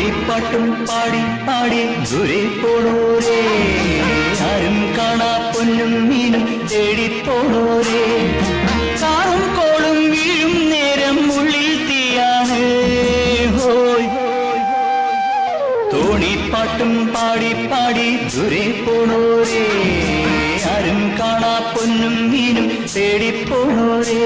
തോണിപ്പാട്ടും പാടി പാടി ദൂരെ പോണോരേ ആരും കാണാ പൊന്നും മീനും തേടിപ്പോണോരേ കാറും കോളും വീഴും നേരം ഉള്ളിൽ തീയാണ് ഹോയ് തോണിപ്പാട്ടും പാടി പാടി ദൂരെ പോണോരേ ആരും കാണാ പൊന്നും മീനും തേടിപ്പോണോരേ